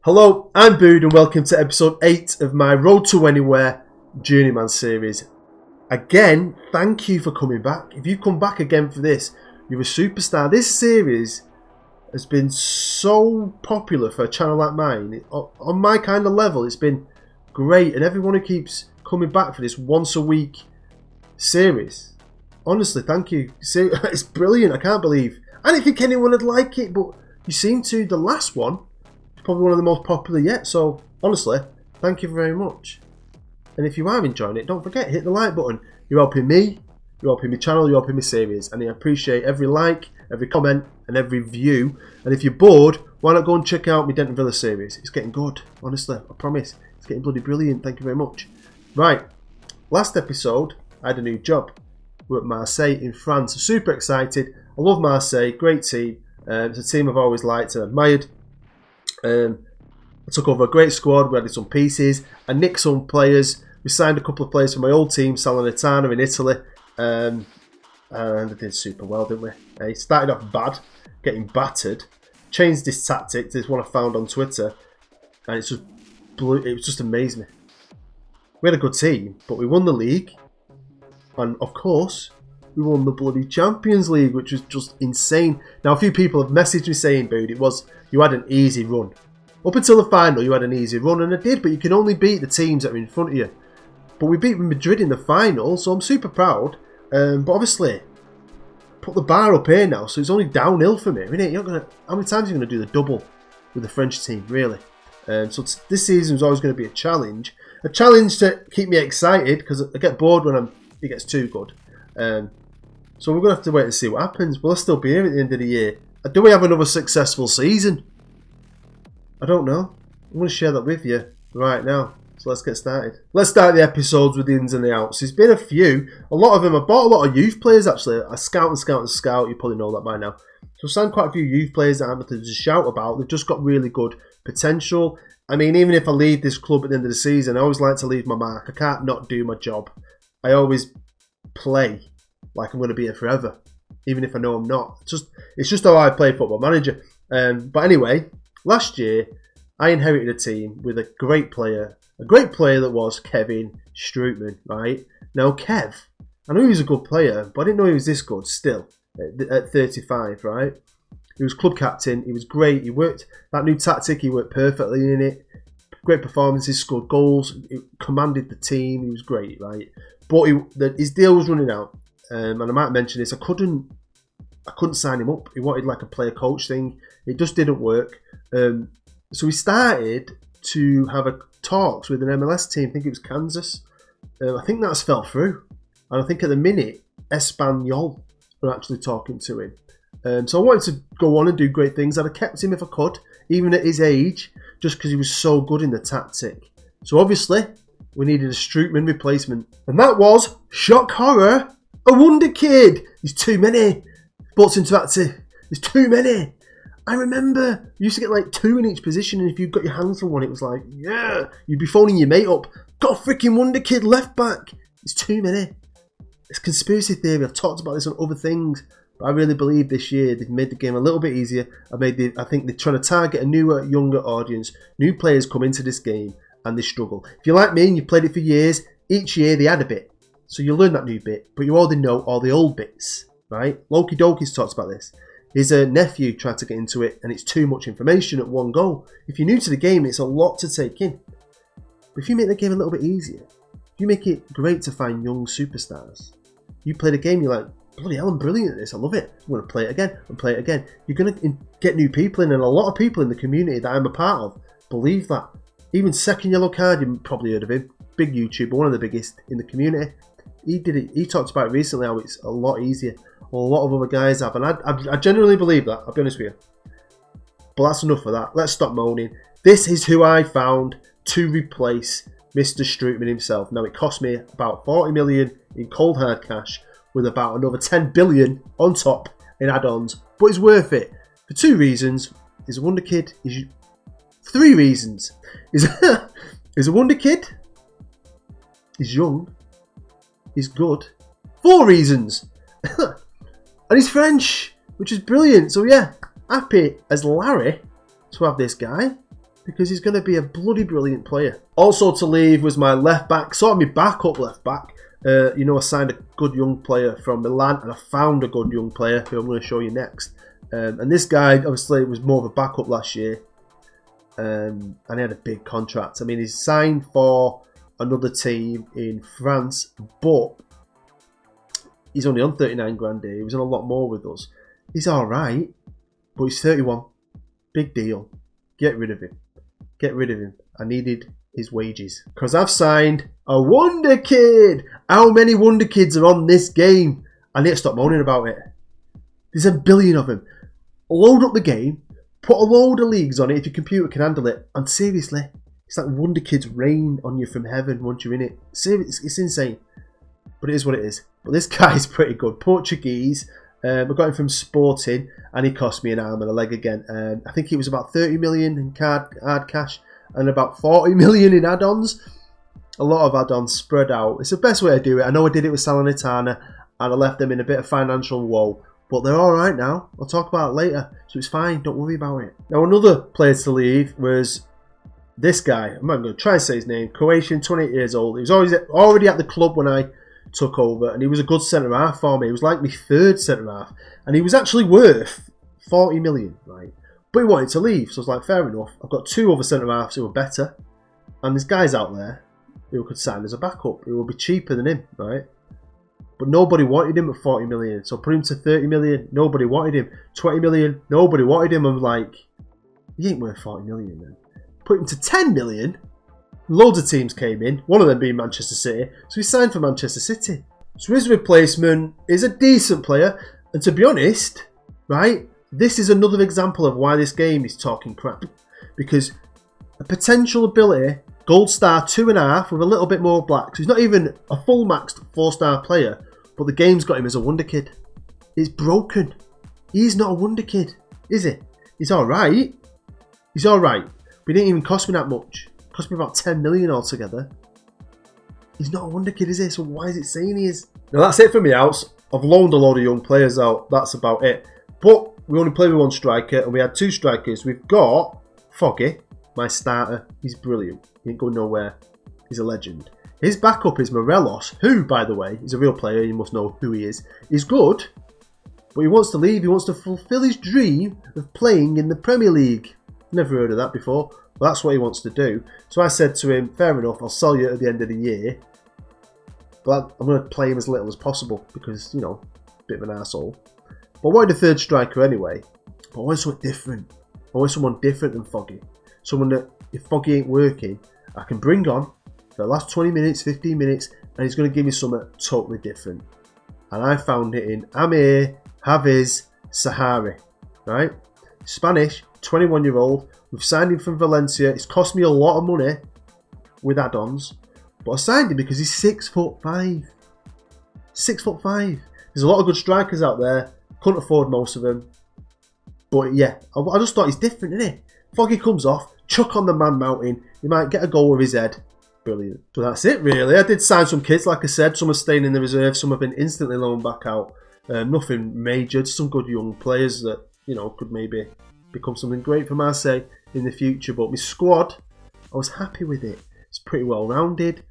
Hello, I'm Bood and welcome to episode 8 of my Road to Anywhere Journeyman series. Again, thank you for coming back. If you come back again for this, you're a superstar. This series has been so popular for a channel like mine. On my kind of level, it's been great. And everyone who keeps coming back for this once a week series, honestly, thank you. It's brilliant. I can't believe. I didn't think anyone would like it, but you seem to. The last one, probably one of the most popular yet, so honestly, thank you very much. And if you are enjoying it, don't forget, hit the like button. You're helping me, you're helping my channel, you're helping my series, and I appreciate every like, every comment, and every view. And if you're bored, why not go and check out my Denton Villa series? It's getting good, honestly, I promise. It's getting bloody brilliant, thank you very much. Right, last episode, I had a new job. We're at Marseille in France. I'm super excited. I love Marseille, great team. It's a team I've always liked and admired. I took over a great squad. We added some pieces. I nicked some players. We signed a couple of players from my old team, Salernitana in Italy. And I did super well, didn't we? He started off bad, getting battered. Changed his tactics. This one I found on Twitter. And it was just amazed me. We had a good team, but we won the league. And of course, we won the bloody Champions League, which was just insane. Now, a few people have messaged me saying, Bood, you had an easy run. Up until the final, you had an easy run, and I did, but you can only beat the teams that are in front of you. But we beat Madrid in the final, so I'm super proud. But obviously, put the bar up here now, so it's only downhill for me, isn't it? How many times are you going to do the double with the French team, really? So this season is always going to be a challenge. A challenge to keep me excited, because I get bored when it gets too good. So we're going to have to wait and see what happens. Will I still be here at the end of the year? Do we have another successful season? I don't know. I'm going to share that with you right now. So let's get started. Let's start the episodes with the ins and the outs. There's been a few. A lot of them. I bought a lot of youth players actually. I scout. You probably know that by now. So I've signed quite a few youth players that I'm going to shout about. They've just got really good potential. I mean, even if I leave this club at the end of the season, I always like to leave my mark. I can't not do my job. I always play like I'm going to be here forever, even if I know I'm not. It's just how I play Football Manager. But anyway, last year I inherited a team with a great player that was Kevin Strootman. Right now, Kev, I knew he was a good player, but I didn't know he was this good. Still, at 35, right? He was club captain. He was great. He worked that new tactic. He worked perfectly in it. Great performances, scored goals. He commanded the team. He was great, right? But his deal was running out. And I might mention this, I couldn't sign him up. He wanted like a player coach thing. It just didn't work. So we started to have talks with an MLS team. I think it was Kansas. I think that's fell through. And I think at the minute, Espanyol are actually talking to him. So I wanted to go on and do great things. I'd have kept him if I could, even at his age, just because he was so good in the tactic. So obviously, we needed a Strootman replacement. And that was, shock horror, a wonder kid. There's too many. Sports Interactive. There's too many. I remember you used to get like 2 in each position, and if you got your hands on one, it was like, yeah, you'd be phoning your mate up. Got a freaking wonder kid left back. There's too many. It's conspiracy theory. I've talked about this on other things, but I really believe this year they've made the game a little bit easier. I think they're trying to target a newer, younger audience. New players come into this game and they struggle. If you're like me and you played it for years, each year they add a bit. So you learn that new bit, but you already know all the old bits, right? Loki Doki's talks about this. His nephew tried to get into it, and it's too much information at one go. If you're new to the game, it's a lot to take in. But if you make the game a little bit easier, if you make it great to find young superstars, you play the game, you're like, bloody hell, I'm brilliant at this, I love it. I'm going to play it again and play it again. You're going to get new people in, and a lot of people in the community that I'm a part of believe that. Even Second Yellow Card, you've probably heard of him, big YouTuber, one of the biggest in the community. He did it. He talked about it recently how it's a lot easier. Well, a lot of other guys have, and I genuinely believe that. I'll be honest with you. But that's enough of that. Let's stop moaning. This is who I found to replace Mr. Strootman himself. Now, it cost me about 40 million in cold hard cash, with about another 10 billion on top in add-ons. But it's worth it for 2 reasons. He's a wonder kid. 3 reasons. He's a wonder kid. He's young. He's good. 4 reasons. And he's French, which is brilliant. So yeah, happy as Larry to have this guy. because he's going to be a bloody brilliant player. Also to leave was my left back, sort of my backup left back. I signed a good young player from Milan, and I found a good young player who I'm going to show you next. And this guy, obviously, was more of a backup last year. And he had a big contract. I mean, he's signed for another team in France, but he's only on 39 grand here. He was on a lot more with us. He's alright, but he's 31. Big deal. Get rid of him. Get rid of him. I needed his wages. Because I've signed a Wonder Kid. How many Wonder Kids are on this game? I need to stop moaning about it. There's a billion of them. Load up the game. Put a load of leagues on it if your computer can handle it. And seriously, it's like Wonder Kids rain on you from heaven once you're in it. Seriously, it's insane. But it is what it is. But this guy's pretty good. Portuguese. I got him from Sporting, and he cost me an arm and a leg again. I think it was about 30 million in hard cash and about 40 million in add-ons. A lot of add-ons spread out. It's the best way to do it. I know I did it with Salernitana, and I left them in a bit of financial woe. But they're alright now. I'll talk about it later. So it's fine. Don't worry about it. Now, another player to leave was this guy. I'm not going to try and say his name. Croatian, 28 years old. He was already at the club when I took over, and he was a good centre-half for me. He was like my third centre-half. And he was actually worth 40 million, right? But he wanted to leave. So I was like, fair enough. I've got two other centre-halves who are better. And there's guys out there who could sign as a backup, who will be cheaper than him, right? But nobody wanted him at 40 million. So put him to 30 million. Nobody wanted him. 20 million. Nobody wanted him. I'm like, he ain't worth 40 million then. Put him to 10 million. Loads of teams came in. One of them being Manchester City. So he signed for Manchester City. So his replacement is a decent player. And to be honest, right, this is another example of why this game is talking crap. Because a potential ability, gold star 2.5 with a little bit more black. So he's not even a full maxed 4-star player. But the game's got him as a wonder kid. It's broken. He's not a wonder kid, is he? He's alright. He's alright. But he didn't even cost me that much. It cost me about 10 million altogether. He's not a wonder kid, is he? So why is it saying he is? Now that's it for me, Outs. I've loaned a load of young players out. That's about it. But we only play with one striker, and we had two strikers. We've got Foggy, my starter. He's brilliant. He ain't going nowhere. He's a legend. His backup is Morelos, who, by the way, is a real player. You must know who he is. He's good, but he wants to leave. He wants to fulfill his dream of playing in the Premier League. Never heard of that before, but that's what he wants to do. So I said to him, fair enough, I'll sell you at the end of the year. But I'm going to play him as little as possible because, you know, a bit of an arsehole. But I wanted a third striker anyway. But I wanted something different. I wanted someone different than Foggy. Someone that, if Foggy ain't working, I can bring on for the last 20 minutes, 15 minutes, and he's going to give me something totally different. And I found it in Amir Hafiz Sahari, right? Spanish, 21-year-old. We've signed him from Valencia. It's cost me a lot of money with add-ons, but I signed him because he's 6'5". 6'5". There's a lot of good strikers out there. Couldn't afford most of them. But yeah, I just thought he's different, isn't he? Foggy comes off, chuck on the man mountain. He might get a goal with his head. Brilliant. So that's it, really. I did sign some kids, like I said. Some are staying in the reserve. Some have been instantly loaned back out. Nothing major. Just some good young players that, you know, could maybe become something great for Marseille in the future. But my squad, I was happy with it. It's pretty well rounded.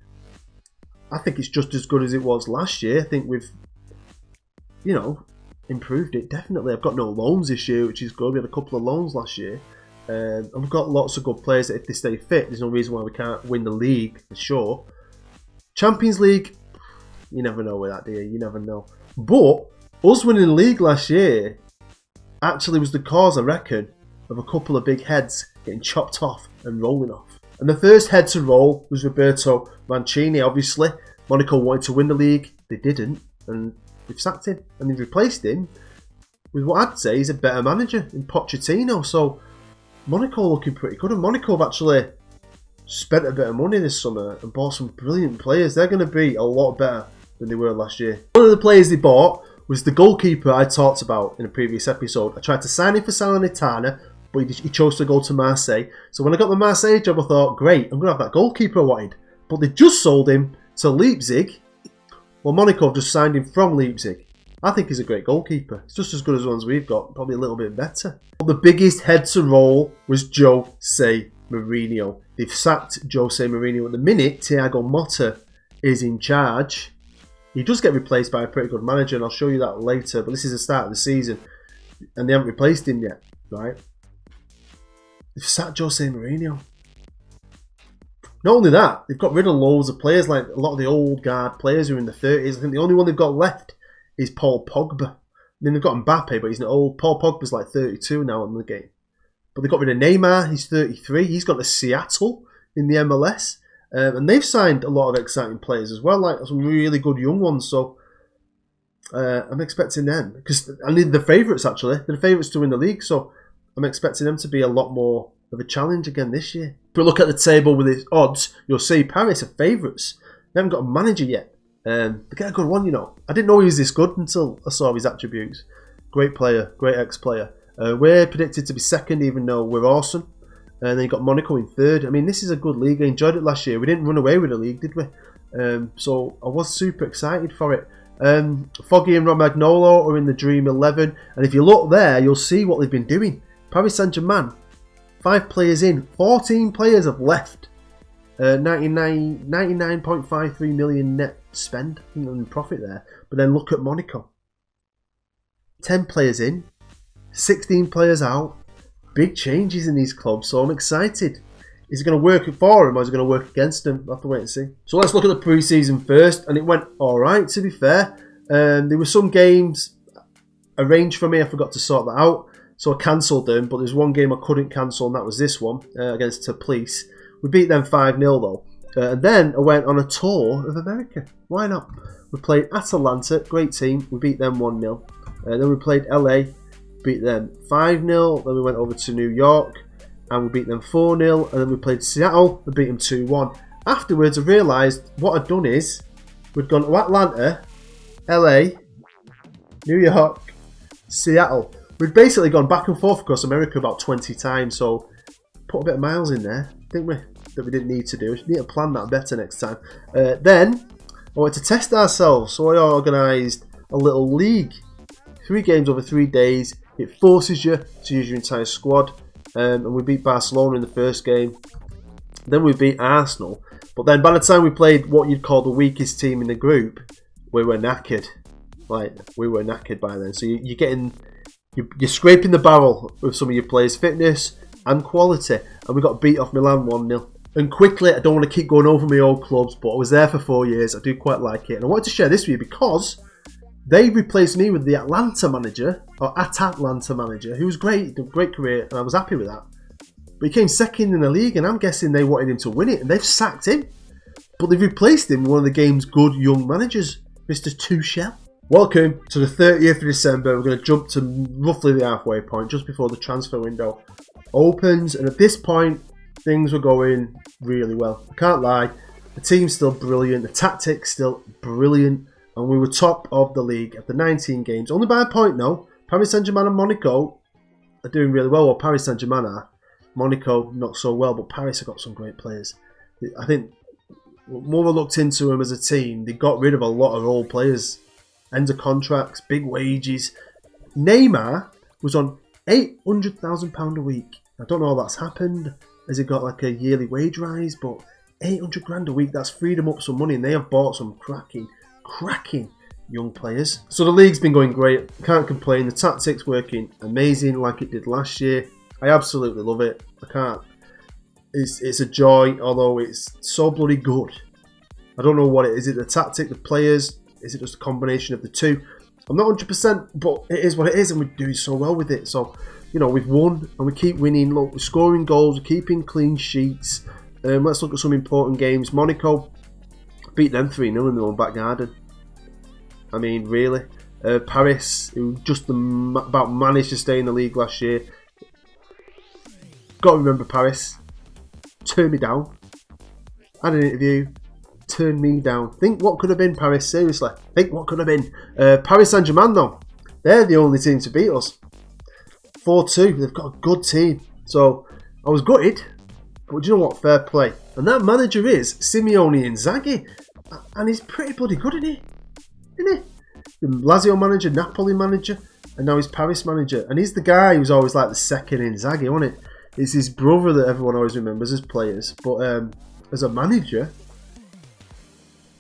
I think it's just as good as it was last year. I think we've, you know, improved it, definitely. I've got no loans this year, which is good. We had a couple of loans last year. And we've got lots of good players that if they stay fit, there's no reason why we can't win the league, for sure. Champions League, you never know with that, do you? You never know. But us winning the league last year actually was the cause, I reckon, of a couple of big heads getting chopped off and rolling off. And the first head to roll was Roberto Mancini, obviously. Monaco wanted to win the league. They didn't. And they've sacked him. And they've replaced him with what I'd say is a better manager in Pochettino. So Monaco looking pretty good. And Monaco have actually spent a bit of money this summer and bought some brilliant players. They're going to be a lot better than they were last year. One of the players they bought was the goalkeeper I talked about in a previous episode. I tried to sign him for Salernitana, but he chose to go to Marseille. So when I got the Marseille job, I thought, great, I'm going to have that goalkeeper I wanted. But they just sold him to Leipzig. Well, Monaco have just signed him from Leipzig. I think he's a great goalkeeper. It's just as good as the ones we've got, probably a little bit better. But the biggest head to roll was Jose Mourinho. They've sacked Jose Mourinho. At the minute, Thiago Motta is in charge. He does get replaced by a pretty good manager, and I'll show you that later. But this is the start of the season, and they haven't replaced him yet, right? They've sacked Jose Mourinho. Not only that, they've got rid of loads of players, like a lot of the old guard players who are in the 30s. I think the only one they've got left is Paul Pogba. I mean, they've got Mbappe, but he's not old. Paul Pogba's like 32 now in the game. But they got rid of Neymar, he's 33. He's gone to Seattle in the MLS. And they've signed a lot of exciting players as well, like some really good young ones. So I'm expecting them. Because they're the favourites, actually. They're the favourites to win the league. So I'm expecting them to be a lot more of a challenge again this year. If we look at the table with its odds, you'll see Paris are favourites. They haven't got a manager yet. They get a good one, you know. I didn't know he was this good until I saw his attributes. Great player, great ex-player. We're predicted to be second, even though we're awesome. And then you got Monaco in third. I mean, this is a good league. I enjoyed it last year. We didn't run away with the league, did we? So I was super excited for it. Foggy and Romagnolo are in the Dream 11. And if you look there, you'll see what they've been doing. Paris Saint-Germain, 5 players in. 14 players have left. 99.53 million net spend in profit there. But then look at Monaco. 10 players in. 16 players out. Big changes in these clubs, so I'm excited. Is it going to work for him or is it going to work against him? We'll have to wait and see. So let's look at the pre-season first, and it went alright, to be fair. There were some games arranged for me, I forgot to sort that out, so I cancelled them, but there's one game I couldn't cancel, and that was this one, against Police. We beat them 5-0 though. And then I went on a tour of America. Why not? We played Atalanta, great team, we beat them 1-0. Then we played LA, beat them 5-0, then we went over to New York and we beat them 4-0, and then we played Seattle, we beat them 2-1. Afterwards I realised what I'd done is we'd gone to Atlanta, LA, New York, Seattle. We'd basically gone back and forth across America about 20 times, so put a bit of miles in there, didn't we? That we didn't need to do. We need to plan that better next time. Then I wanted to test ourselves, so I organised a little league. 3 games over 3 days. It forces you to use your entire squad. And we beat Barcelona in the first game. Then we beat Arsenal. But then by the time we played what you'd call the weakest team in the group, we were knackered. Like, we were knackered by then. So you're scraping the barrel with some of your players' fitness and quality. And we got beat off Milan 1-0. And quickly, I don't want to keep going over my old clubs, but I was there for 4 years. I do quite like it. And I wanted to share this with you because they replaced me with the Atlanta manager, who was great, did a great career, and I was happy with that. But he came second in the league, and I'm guessing they wanted him to win it, and they've sacked him. But they've replaced him with one of the game's good young managers, Mr. Tuchel. Welcome to the 30th of December. We're going to jump to roughly the halfway point, just before the transfer window opens, and at this point, things were going really well. I can't lie, the team's still brilliant, the tactics still brilliant, and we were top of the league after 19 games. Only by a point now. Paris Saint-Germain and Monaco are doing really well. Well, Paris Saint-Germain are. Monaco, not so well, but Paris have got some great players. I think more I looked into them as a team, they got rid of a lot of old players. End of contracts, big wages. Neymar was on £800,000 a week. I don't know how that's happened. Has he got like a yearly wage rise? But 800 grand a week, that's freed him up some money, and they have bought some cracking young players. So the league's been going great. Can't complain. The tactics working amazing like it did last year. I absolutely love it. I can't. It's a joy, although it's so bloody good. I don't know what it is. Is it the tactic, the players? Is it just a combination of the two? I'm not 100%, but it is what it is, and we're doing so well with it. So, you know, we've won, and we keep winning. Look, we're scoring goals, we're keeping clean sheets. Let's look at some important games. Monaco beat them 3-0 in their own back garden. I mean, really. Paris, who just about managed to stay in the league last year. Got to remember Paris. Turned me down. Had an interview. Turned me down. Think what could have been, Paris. Seriously. Think what could have been. Paris Saint-Germain, though. They're the only team to beat us. 4-2. They've got a good team. So, I was gutted. But do you know what? Fair play. And that manager is Simeone Inzaghi. And he's pretty bloody good, isn't he? The Lazio manager, Napoli manager, and now he's Paris manager. And he's the guy who's always like the second Inzaghi, wasn't it? It's his brother that everyone always remembers as players, but as a manager,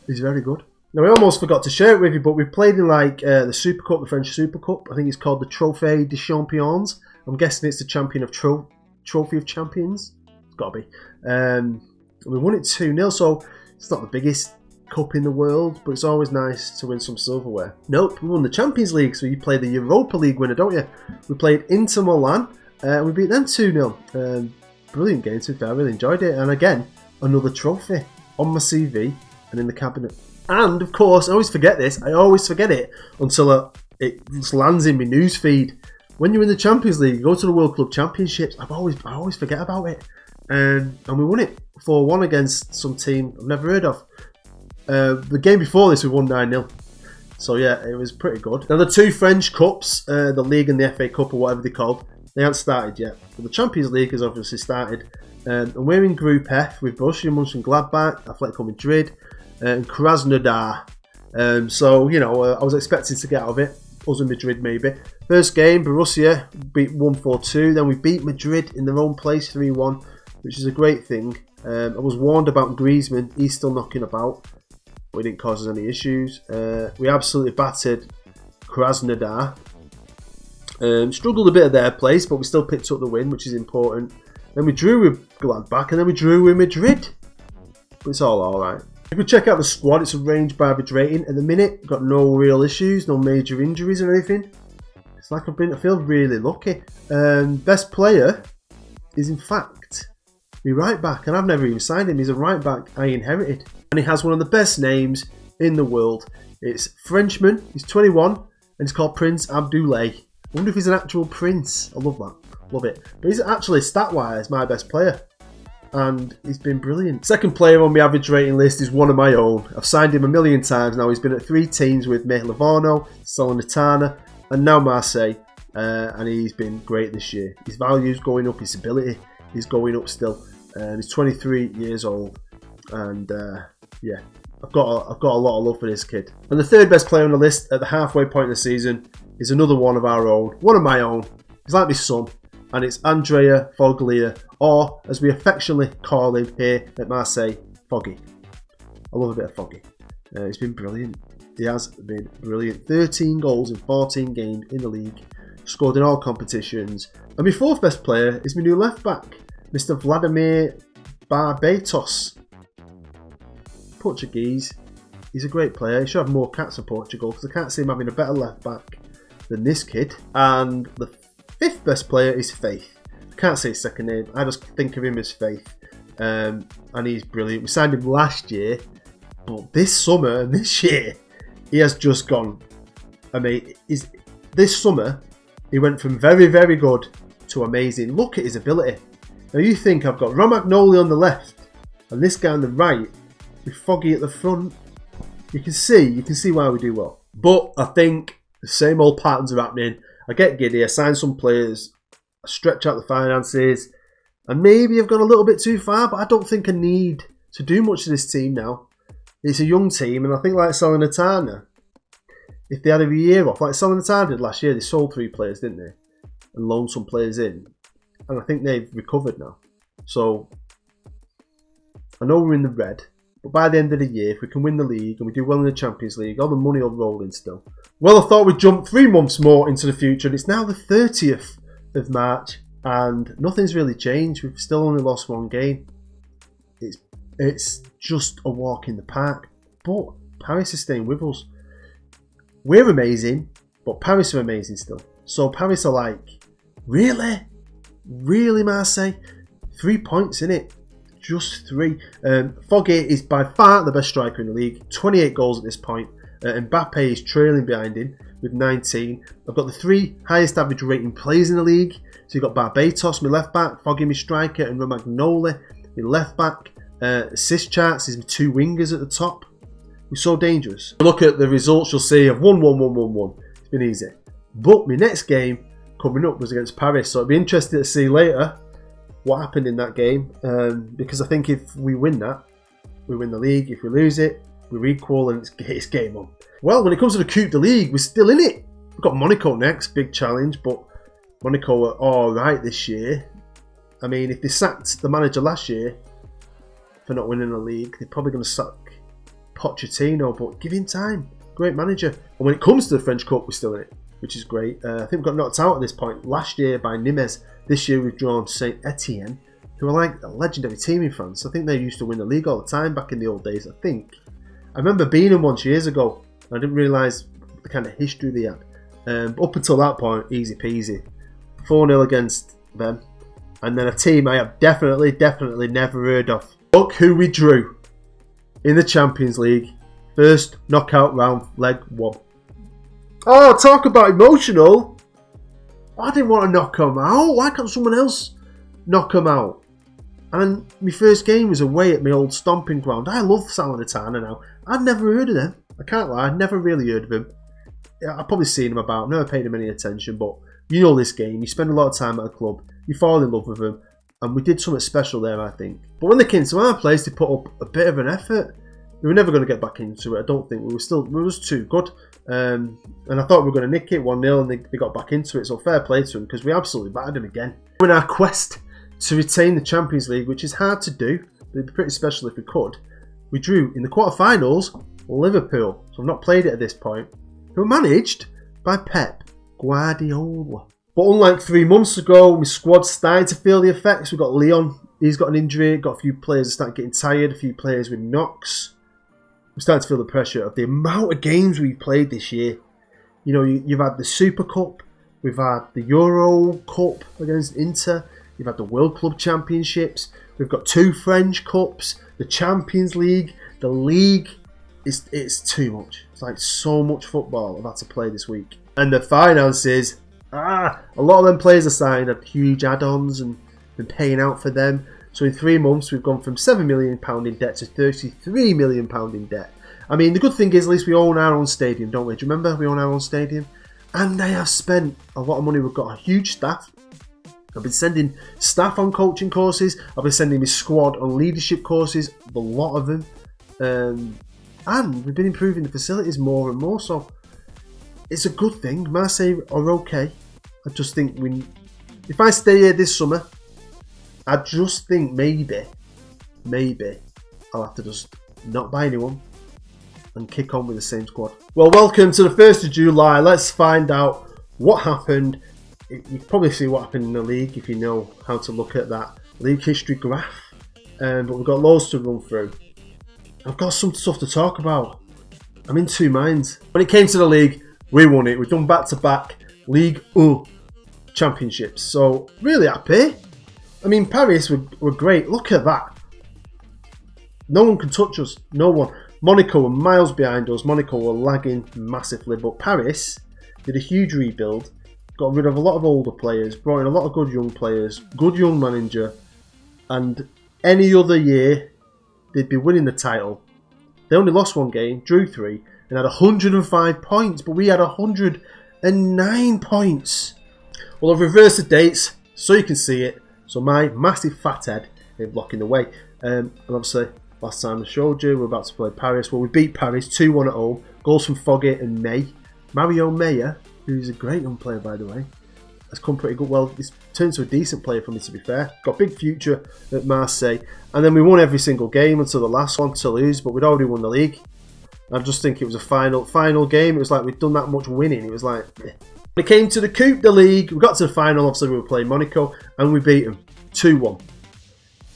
he's very good. Now, we almost forgot to share it with you, but we played in like the Super Cup, the French Super Cup. I think it's called the Trophée des Champions. I'm guessing it's the champion of Trophy of Champions. It's got to be. We won it 2-0, so it's not the biggest cup in the world, but it's always nice to win some silverware. Nope, we won the Champions League, so you play the Europa League winner, don't you? We played Inter Milan, we beat them 2-0. Brilliant game, to be fair, I really enjoyed it. And again, another trophy on my CV and in the cabinet. And of course, I always forget this. I always forget it until it just lands in my news feed. When you're in the Champions League, you go to the World Club Championships. I always forget about it. And we won it 4-1 against some team I've never heard of. The game before this, we won 9-0. So yeah, it was pretty good. Now the two French Cups, the League and the FA Cup or whatever they're called, they haven't started yet. But the Champions League has obviously started. And we're in Group F with Borussia Mönchengladbach, Atletico Madrid, and Krasnodar. So, you know, I was expecting to get out of it. Us and Madrid, maybe. First game, Borussia beat 1-4-2. Then we beat Madrid in their own place 3-1, which is a great thing. I was warned about Griezmann. He's still knocking about, but he didn't cause us any issues. We absolutely battered Krasnodar. Struggled a bit at their place, but we still picked up the win, which is important. Then we drew with Gladbach, and then we drew with Madrid. But it's all alright. If we check out the squad, it's arranged by average rating. At the minute, got no real issues, no major injuries or anything. It's like I feel really lucky. Best player is in fact my right back, and I've never even signed him. He's a right back I inherited, and he has one of the best names in the world. It's Frenchman. He's 21, and he's called Prince Abdoulaye. I wonder if he's an actual prince. I love that. Love it. But he's actually, stat-wise, my best player. And he's been brilliant. Second player on my average rating list is one of my own. I've signed him a million times now. He's been at 3 teams with me. Livorno, Salernitana, and now Marseille. And he's been great this year. His value's going up. His ability is going up still. He's 23 years old. And yeah, I've got a lot of love for this kid. And the third best player on the list at the halfway point of the season is another one of our own. One of my own. He's like my son. And it's Andrea Foglia, or as we affectionately call him here at Marseille, Foggy. I love a bit of Foggy. He's been brilliant. He has been brilliant. 13 goals in 14 games in the league. Scored in all competitions. And my fourth best player is my new left back, Mr. Vladimir Barbatos. Portuguese. He's a great player. He should have more caps for Portugal, because I can't see him having a better left back than this kid. And the fifth best player is Faith. I can't say his second name. I just think of him as Faith. And he's brilliant. We signed him last year, but this summer and this year, he has just gone. I mean, this summer, he went from very, very good to amazing. Look at his ability. Now you think I've got Romagnoli on the left and this guy on the right with Foggy at the front. You can see why we do well. But I think the same old patterns are happening. I get giddy, I sign some players, I stretch out the finances, and maybe I've gone a little bit too far, but I don't think I need to do much to this team now. It's a young team, and I think like Salernitana, if they had a year off, like Salernitana did last year, they sold 3 players, didn't they? And loaned some players in. And I think they've recovered now. So, I know we're in the red, but by the end of the year, if we can win the league and we do well in the Champions League, all the money will roll in still. Well, I thought we'd jump 3 months more into the future, and it's now the 30th of March, and nothing's really changed. We've still only lost 1 game. It's just a walk in the park. But Paris is staying with us. We're amazing, but Paris are amazing still. So Paris are like, really? Really, Marseille? 3 points in it. Just 3. Foggy is by far the best striker in the league. 28 goals at this point. Mbappe is trailing behind him with 19. I've got the 3 highest average rating players in the league. So you've got Barbatos, my left back, Foggy, my striker, and Romagnoli, my left back. Assist charts is my 2 wingers at the top. We're so dangerous. Look at the results, you'll see I've won 1-1-1-1. It's been easy. But my next game coming up was against Paris, so it'll be interesting to see later what happened in that game. Because I think if we win that, we win the league. If we lose it, we're equal and it's game on. Well, when it comes to the Coupe de League, we're still in it. We've got Monaco next, big challenge, but Monaco are alright this year. I mean, if they sacked the manager last year for not winning the league, they're probably going to sack Pochettino, but give him time. Great manager. And when it comes to the French Cup, we're still in it, which is great. I think we got knocked out at this point last year by Nimes. This year we've drawn Saint Etienne, who are like a legendary team in France. I think they used to win the league all the time back in the old days, I think. I remember beating them once years ago. I didn't realise the kind of history they had. Up until that point, easy peasy. 4-0 against them. And then a team I have definitely never heard of. Look who we drew in the Champions League. First knockout round, leg 1. Oh, talk about emotional. I didn't want to knock them out. Why can't someone else knock them out? And my first game was away at my old stomping ground. I love Salernitana now. I'd never heard of them. I can't lie, I'd never really heard of him. I've probably seen him about, never paid him any attention, but you know this game, you spend a lot of time at a club, you fall in love with him, and we did something special there, I think. But when they came to our place, they put up a bit of an effort. We were never going to get back into it, I don't think. We were too good. And I thought we were going to nick it 1-0, and they got back into it, so fair play to them, because we absolutely battered them again. In our quest to retain the Champions League, which is hard to do, it'd be pretty special if we could, we drew in the quarterfinals Liverpool, so I've not played it at this point, who were managed by Pep Guardiola. But unlike 3 months ago, my squad's starting to feel the effects. We've got Leon, he's got an injury, got a few players that start getting tired, a few players with knocks. We're starting to feel the pressure of the amount of games we've played this year. You know, you've had the Super Cup, we've had the Euro Cup against Inter, you've had the World Club Championships, we've got 2 French Cups, the Champions League, the League. It's too much. It's like so much football I've had to play this week. And the finances, a lot of them players are signed had huge add-ons and been paying out for them. So in 3 months we've gone from £7 million in debt to £33 million in debt. I mean, the good thing is at least we own our own stadium, don't we? Do you remember? We own our own stadium. And I have spent a lot of money. We've got a huge staff. I've been sending staff on coaching courses. I've been sending my squad on leadership courses, a lot of them. And we've been improving the facilities more and more, so it's a good thing. Marseille are okay. I just think if I stay here this summer, I just think maybe I'll have to just not buy anyone and kick on with the same squad. Well, welcome to the 1st of July. Let's find out what happened. You can probably see what happened in the league if you know how to look at that league history graph. But we've got loads to run through. I've got some stuff to talk about. I'm in 2 minds. When it came to the league, we won it. We've done back-to-back League 1 championships. So, really happy. I mean, Paris were great. Look at that. No one can touch us. No one. Monaco were miles behind us. Monaco were lagging massively. But Paris did a huge rebuild. Got rid of a lot of older players. Brought in a lot of good young players. Good young manager. And any other year, they'd be winning the title. They only lost 1 game, drew 3, and had 105 points, but we had 109 points. Well, I've reversed the dates so you can see it. So my massive fat head is blocking the way. And obviously, last time I showed you, we're about to play Paris. Well, we beat Paris 2-1 at home. Goals from Foggy and May. Mario Meyer, who's a great young player, by the way, has come pretty good. Well, he's turned to a decent player for me, to be fair. Got a big future at Marseille. And then we won every single game until the last one to lose, but we'd already won the league. I just think it was a final game. It was like we'd done that much winning. It was like, eh. When it came to the Coupe de League, we got to the final. Obviously, we were playing Monaco, and we beat them 2-1.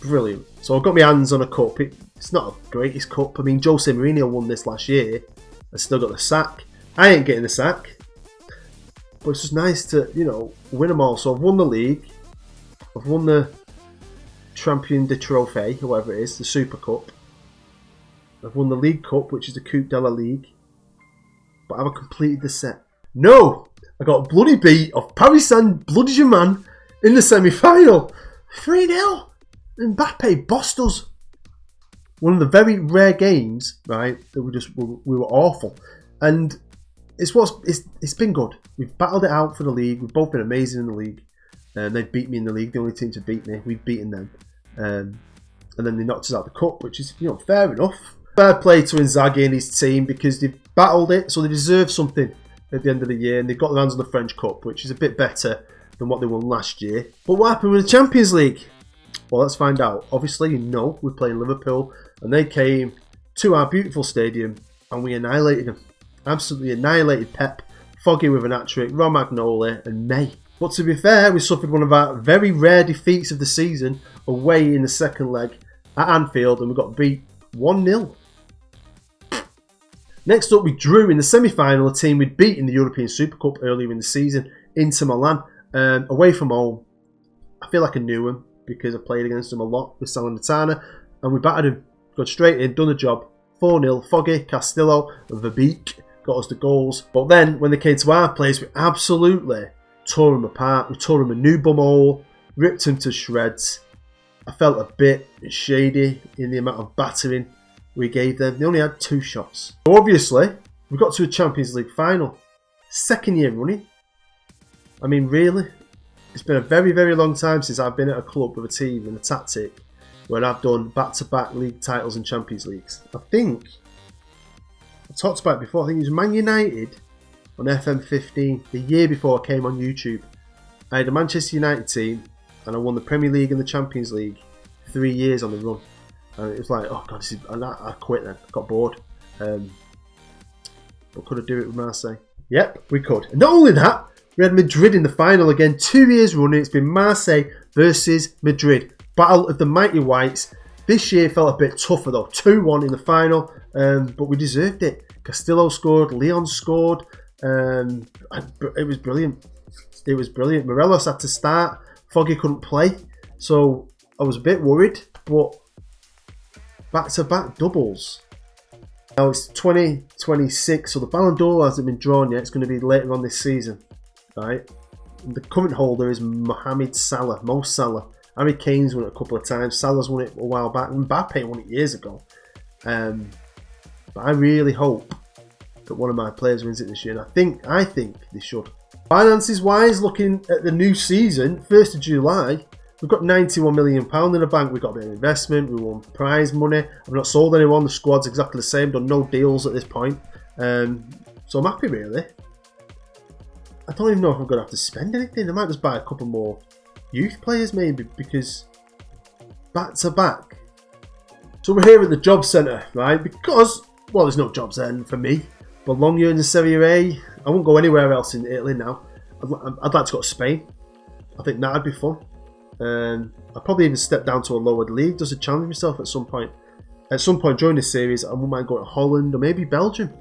Brilliant. So I've got my hands on a cup. It's not the greatest cup. I mean, Jose Mourinho won this last year. I still got the sack. I ain't getting the sack. But it's just nice to, win them all. So I've won the league. I've won the Champion de Trophée, whatever it is, the Super Cup. I've won the League Cup, which is the Coupe de la Ligue. But have I completed the set? No! I got a bloody beat of Paris Saint-Germain in the semi-final. 3-0. Mbappe bossed us. One of the very rare games, right, that we were awful. And it's been good. We've battled it out for the league. We've both been amazing in the league. They beat me in the league. The only team to beat me. We've beaten them. And then they knocked us out of the cup, which is, fair enough. Fair play to Inzaghi and his team because they've battled it, so they deserve something at the end of the year. And they've got their hands on the French Cup, which is a bit better than what they won last year. But what happened with the Champions League? Well, let's find out. Obviously, you know, we're playing Liverpool, and they came to our beautiful stadium, and we annihilated them. Absolutely annihilated Pep, Foggy with an hat-trick, Romagnoli, and May. But to be fair, we suffered one of our very rare defeats of the season away in the second leg at Anfield, and we got beat 1-0. Next up, we drew in the semi-final a team we'd beat in the European Super Cup earlier in the season, Inter Milan, away from home. I feel like I knew them because I played against them a lot with Salernitana, and we battered them, got straight in, done the job. 4-0, Foggy, Castillo, and Verbeek got us the goals. But then, when they came to our place, we absolutely tore them apart. We tore them a new bumhole, ripped them to shreds. I felt a bit shady in the amount of battering we gave them. They only had 2 shots. So obviously, we got to a Champions League final. Second year running. I mean, really? It's been a very, very long time since I've been at a club with a team and a tactic where I've done back-to-back league titles and Champions Leagues. I think, I talked about it before, I think it was Man United on FM19 the year before I came on YouTube. I had a Manchester United team and I won the Premier League and the Champions League 3 years on the run. And it was like, oh God, and I quit then. I got bored. But could I do it with Marseille? Yep, we could. And not only that, we had Madrid in the final again. 2 years running. It's been Marseille versus Madrid. Battle of the Mighty Whites. This year felt a bit tougher though. 2-1 in the final. But we deserved it. Castillo scored. Leon scored. It was brilliant. It was brilliant. Morelos had to start. Foggy couldn't play. So I was a bit worried. But back-to-back doubles. Now it's 2026, so the Ballon d'Or hasn't been drawn yet. It's going to be later on this season, right? The current holder is Mohamed Salah, Mo Salah. Harry Kane's won it a couple of times. Salah's won it a while back. Mbappe won it years ago. But I really hope that one of my players wins it this year. And I think they should. Finances-wise, looking at the new season, 1st of July, we've got £91 million in the bank. We've got a bit of investment. We won prize money. I've not sold anyone. The squad's exactly the same. Done no deals at this point. So I'm happy, really. I don't even know if I'm going to have to spend anything. I might just buy a couple more youth players, maybe, because back-to-back. So we're here at the job centre, right? Because, well, there's no jobs there for me. Bologna in the Serie A. I won't go anywhere else in Italy now. I'd like to go to Spain. I think that'd be fun. I'll probably even step down to a lowered league just to challenge myself at some point. At some point during this series, I wouldn't mind going to Holland or maybe Belgium.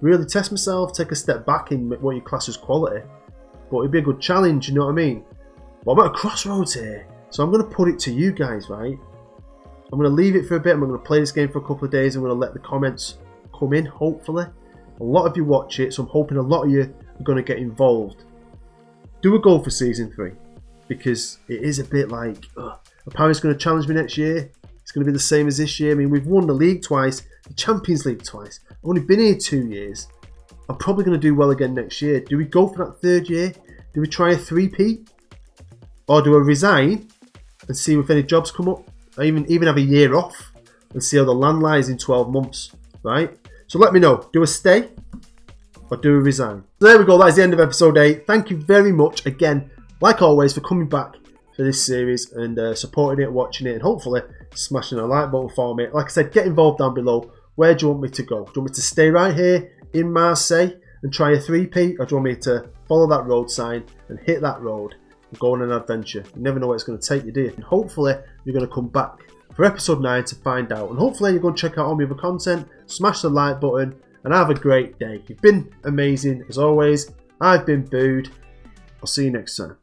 Really test myself, take a step back in what you class as quality. But it'd be a good challenge, you know what I mean? But I'm at a crossroads here, so I'm going to put it to you guys, right? I'm going to leave it for a bit. I'm going to play this game for a couple of days. I'm going to let the comments come in, hopefully. A lot of you watch it, so I'm hoping a lot of you are going to get involved. Do a goal for Season 3. Because it is a bit like, Paris going to challenge me next year. It's going to be the same as this year. I mean, we've won the league twice, the Champions League twice. I've only been here 2 years. I'm probably going to do well again next year. Do we go for that 3rd year? Do we try a 3-peat? Or do I resign and see if any jobs come up? I even have a year off and see how the land lies in 12 months, right? So let me know. Do I stay or do I resign? So there we go. That is the end of episode 8. Thank you very much again, like always, for coming back for this series and supporting it, watching it, and hopefully smashing a like button for me. Like I said, get involved down below. Where do you want me to go? Do you want me to stay right here in Marseille and try a 3-peat, or do you want me to follow that road sign and hit that road and go on an adventure? You never know where it's going to take you, do you? And hopefully you're going to come back for episode 9 to find out. And hopefully you're going to check out all my other content, smash the like button, and have a great day. You've been amazing as always. I've been Bood. I'll see you next time.